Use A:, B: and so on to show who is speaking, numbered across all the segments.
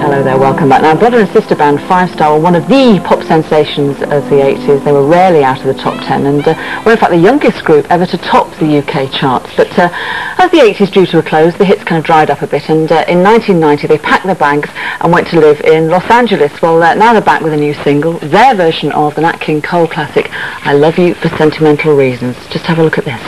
A: Hello there, welcome back. Now, brother and sister band Five Star were one of the pop sensations of the 80s. They were rarely out of the top 10 and were in fact the youngest group ever to top the UK charts. But as the 80s drew to a close, the hits kind of dried up a bit, and in 1990 they packed their bags and went to live in Los Angeles. Well, now they're back with a new single, their version of the Nat King Cole classic, I Love You for Sentimental Reasons. Just have a look at this.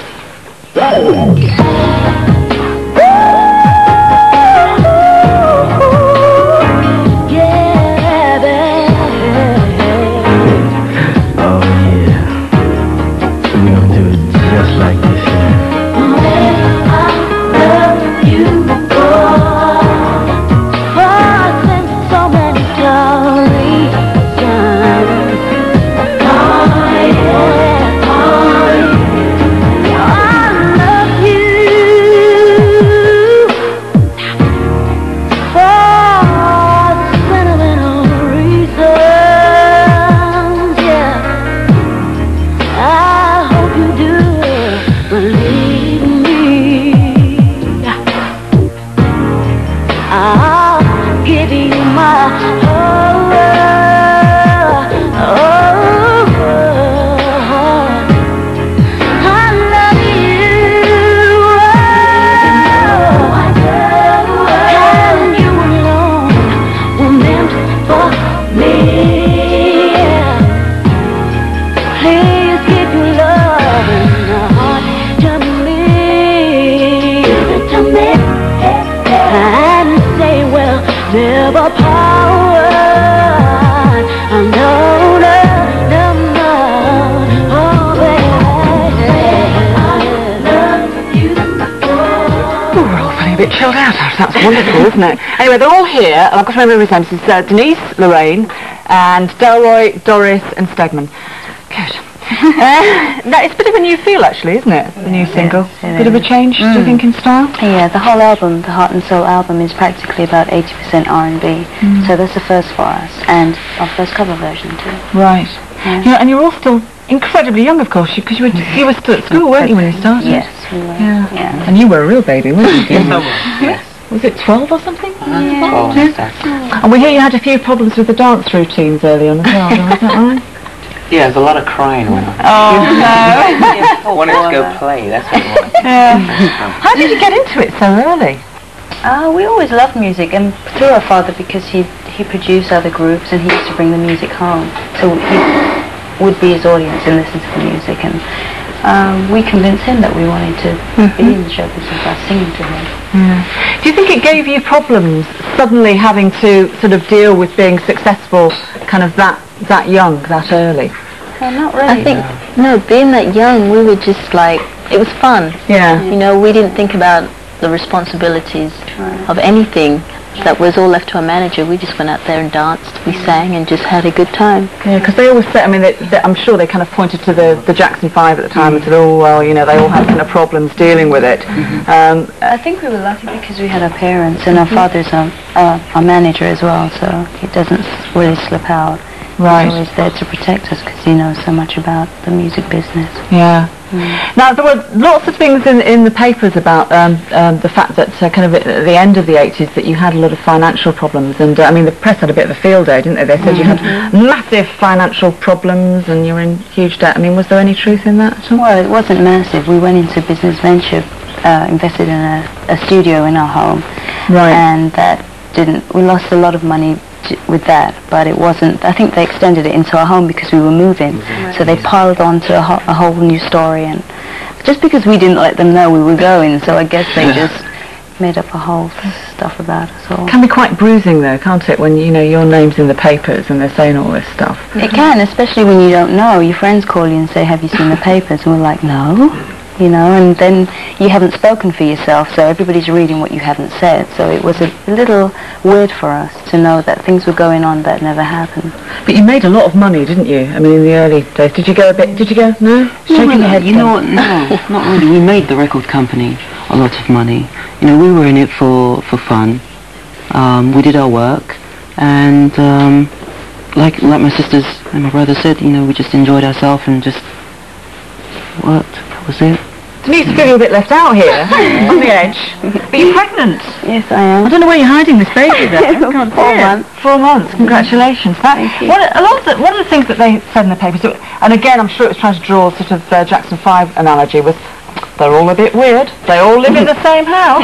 A: Chilled out. That's wonderful, isn't it? Anyway, they're all here, and I've got to remember his names. It's Denise, Lorraine, and Delroy, Doris, and Stegman. Good. It's a bit of a new feel, actually, isn't it? The new single.
B: Yes,
A: bit of a change, do you think, in style?
B: Yeah, the whole album, the Heart and Soul album, is practically about 80% R&B. So that's the first for us, and our first cover version too.
A: Right. Yeah, and you're all still incredibly young, of course, because you were still at school, weren't you, when you started?
B: Yes, we were.
A: Yeah. And you were a real baby, weren't you?
C: Yes.
A: Was it 12 or something?
B: Yeah.
A: And we hear you had a few problems with the dance routines early on as well, is that right?
C: Yeah, there's a lot of crying when I wanted to go play, that's what it was.
A: How did you get into it so early?
B: We always loved music, and through our father, because he produced other groups and he used to bring the music home. So he would be his audience and listen to the music, and we convinced him that we wanted to be in the show business by singing to him.
A: Do you think it gave you problems suddenly having to sort of deal with being successful kind of that young, that early?
B: Not really.
D: I think, no, being that young, we were just like, it was fun.
A: Yeah.
D: You know, we didn't think about the responsibilities of anything. That was all left to our manager. We just went out there and danced, we sang, and just had a good time.
A: Yeah, because they always said, I mean, I'm sure they kind of pointed to the Jackson 5 at the time and said, oh, well, you know, they all had kind of problems dealing with it.
B: I think we were lucky because we had our parents, and our father's our manager as well, so he doesn't really slip out.
A: Right.
B: He's always there to protect us because he knows so much about the music business.
A: Yeah. Now, there were lots of things in the papers about the fact that kind of at the end of the 80s that you had a lot of financial problems, and I mean the press had a bit of a field day, didn't they? They said you had massive financial problems and you were in huge debt. I mean, was there any truth in that at all?
B: Well, it wasn't massive. We went into business venture, invested in a studio in our home, and that we lost a lot of money with that, but it wasn't. I think they extended it into our home because we were moving, so they piled on to a whole new story, and just because we didn't let them know we were going, so I guess they just made up a whole stuff about us all.
A: It can be quite bruising though, can't it, when you know your name's in the papers and they're saying all this stuff?
B: It can, especially when you don't know. Your friends call you and say, have you seen the papers? And we're like, no. You know, and then you haven't spoken for yourself, so everybody's reading what you haven't said. So it was a little weird for us to know that things were going on that never happened.
A: But you made a lot of money, didn't you? I mean, in the early days. Did you go a bit? Did you go? No.
C: Shaking your head. You know what? No, not really. We made the record company a lot of money. You know, we were in it for fun. We did our work, and like my sisters and my brother said, you know, we just enjoyed ourselves and just worked. Was it?
A: Denise, I feel you're a bit left out here, on the edge. But you're pregnant.
B: Yes, I am.
A: I don't know where you're hiding this baby then.
B: 4 months.
A: 4 months, congratulations.
B: Thank you.
A: One of the things that they said in the paper, and again I'm sure it was trying to draw sort of Jackson 5 analogy, was they're all a bit weird, they all live in the same house.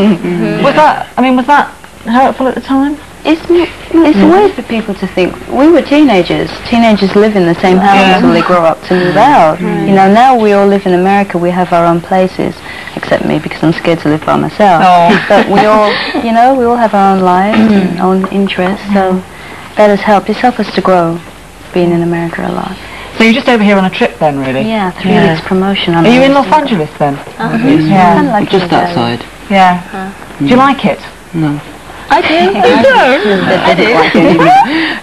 A: Was that hurtful at the time?
B: It's weird for people to think. We were teenagers. Teenagers live in the same house until they grow up to move out. You know, now we all live in America. We have our own places, except me because I'm scared to live by myself. But we all, you know, we all have our own lives and own interests. So that has helped. It's helped us to grow, being in America a lot.
A: So you're just over here on a trip then, really?
B: Yeah, 3 weeks promotion.
A: Are you in Los Angeles then?
C: Yes.
A: Yeah.
B: Kind of like
C: Just outside.
A: Yeah. Do you like it?
C: No.
D: I do.
B: I do.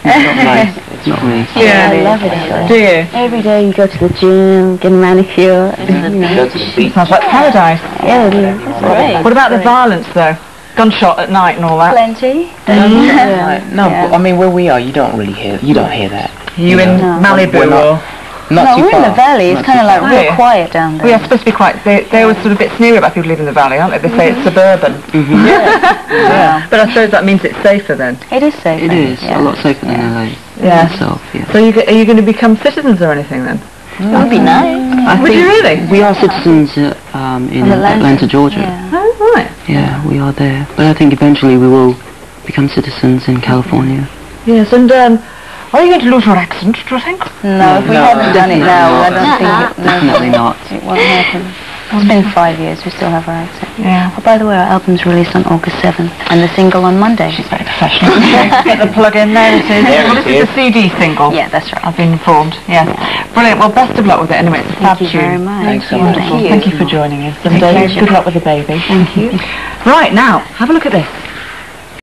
C: It's not nice. It's not me.
B: Yeah, I love it.
A: Do you?
B: Every day you go to the gym, get a manicure. You know.
C: Go to the beach.
A: Sounds like paradise.
B: Yeah, it is. It's great.
A: What about the violence though? Gunshot at night and all that?
B: Plenty.
C: No, but I mean where we are, you don't hear that.
A: You in Malibu or?
C: Not too
B: we're
C: far.
B: in the valley. It's kind of like real
A: Yeah.
B: quiet down there.
A: Well, yeah, it's supposed to be quite. They always sort of a bit sneery about people living in the valley, aren't they? They say it's suburban.
B: Yeah.
A: But I suppose that means it's safer then.
B: It is safe.
C: It is a lot safer than LA.
A: Yeah.
C: Itself, yeah.
A: So are you going to become citizens or anything then?
D: It would be nice.
A: Would you really?
C: We are citizens in Atlanta, Georgia.
B: Yeah.
A: Oh, right.
C: Yeah, we are there. But I think eventually we will become citizens in California.
A: Yes, and are you going to lose your accent, do you think?
B: No, if we haven't done it now, I don't think
C: Definitely not.
B: it won't happen. It's been 5 years. We still have our accent.
A: Yeah.
B: Oh, by the way, our album's released on August 7th, and the single on Monday.
A: She's very professional. Get the plug in there, it is. Well, this is a CD single.
B: Yeah, that's right.
A: I've been informed, yes. Brilliant, well, best of luck with it anyway. It's a fab
B: Thank you very
A: tune.
B: much.
C: Thanks so much.
A: Wonderful. Thank you for joining us. And
B: Thank you.
A: good luck with the baby.
B: Thank you.
A: Right, now, have a look at this.